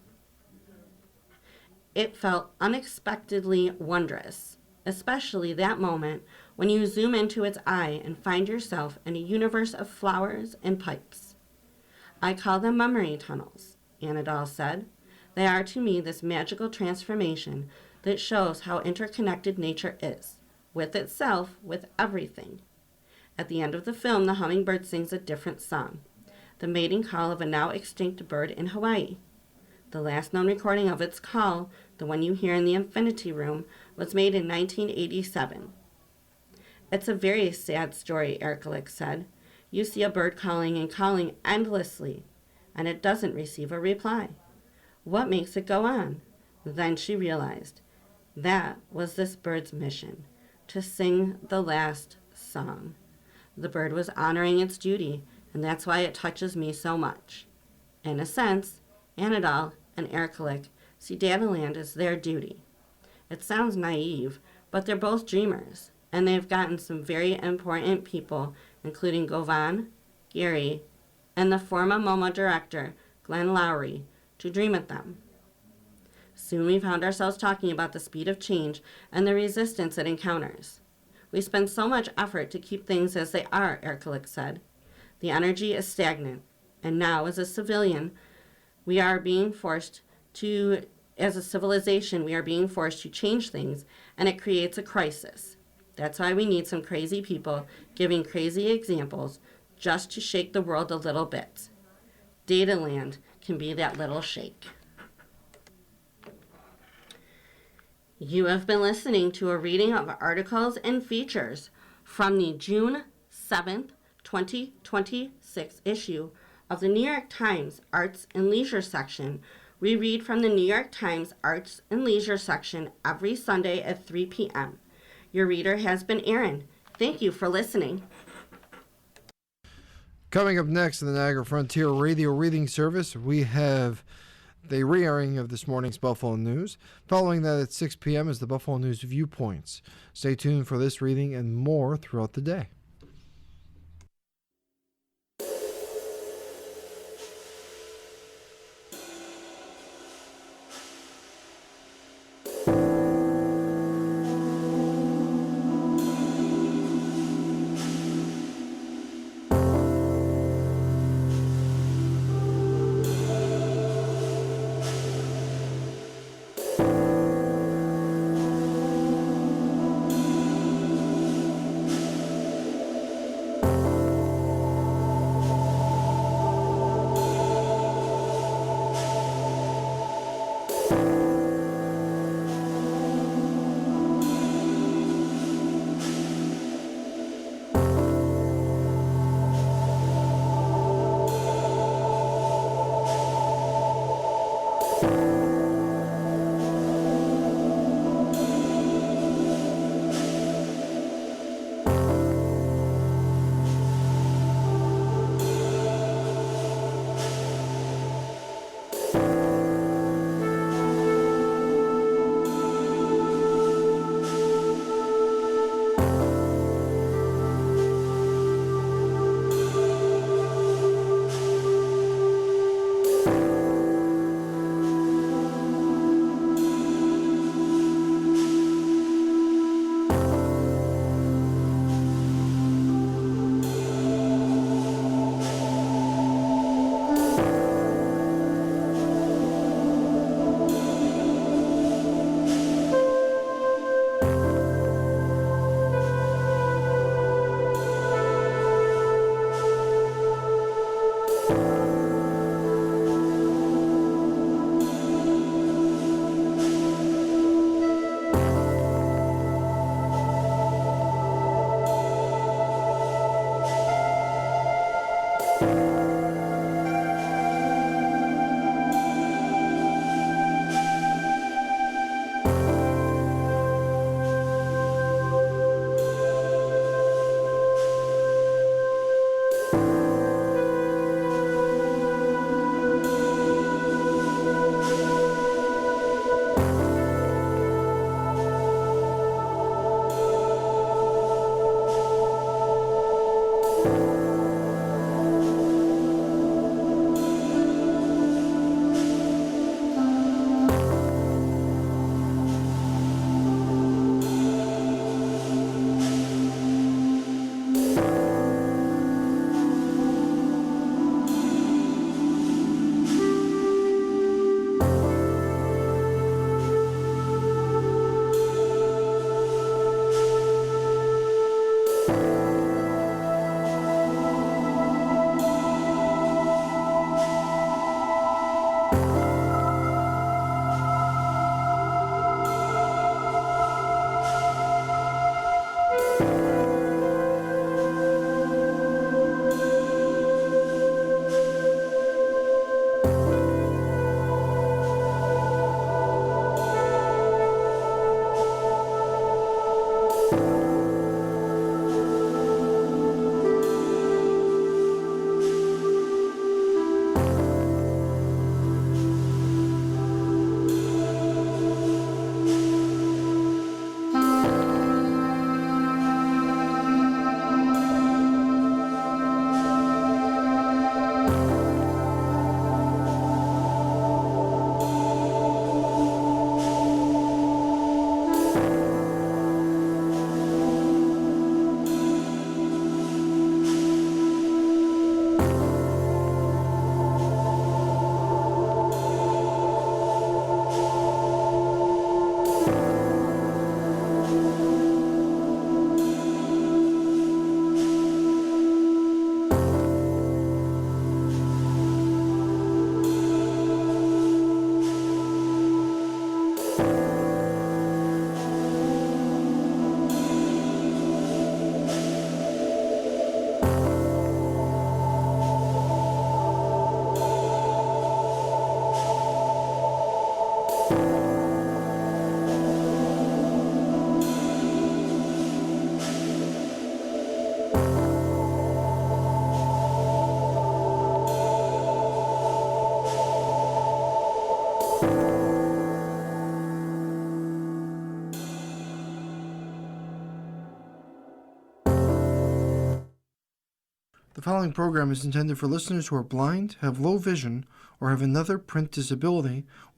It felt unexpectedly wondrous, especially that moment when you zoom into its eye and find yourself in a universe of flowers and pipes. I call them memory tunnels, Anadol said. They are to me this magical transformation that shows how interconnected nature is, with itself, with everything. At the end of the film, the hummingbird sings a different song, the mating call of a now extinct bird in Hawaii. The last known recording of its call, the one you hear in the infinity room, was made in 1987. It's a very sad story, Erkelich said. You see a bird calling and calling endlessly, and it doesn't receive a reply. What makes it go on? Then she realized that was this bird's mission, to sing the last song. The bird was honoring its duty, and that's why it touches me so much. In a sense, Anadol and Erkelich see Dataland as their duty. It sounds naive, but they're both dreamers, and they've gotten some very important people, including Govan, Gehry, and the former MoMA director, Glenn Lowry, to dream with them. Soon we found ourselves talking about the speed of change and the resistance it encounters. We spend so much effort to keep things as they are, Erkelich said. The energy is stagnant, and now as a civilian, we are being forced to, as a civilization, we are being forced to change things, and it creates a crisis. That's why we need some crazy people giving crazy examples just to shake the world a little bit. Dataland can be that little shake. You have been listening to a reading of articles and features from the June 7th, 2026 issue of the New York Times Arts and Leisure section. We read from the New York Times Arts and Leisure section every Sunday at 3 p.m. Your reader has been Erin. Thank you for listening. Coming up next in the Niagara Frontier Radio Reading Service, we have the re-airing of this morning's Buffalo News. Following that at 6 p.m. is the Buffalo News Viewpoints. Stay tuned for this reading and more throughout the day. The following program is intended for listeners who are blind, have low vision, or have another print disability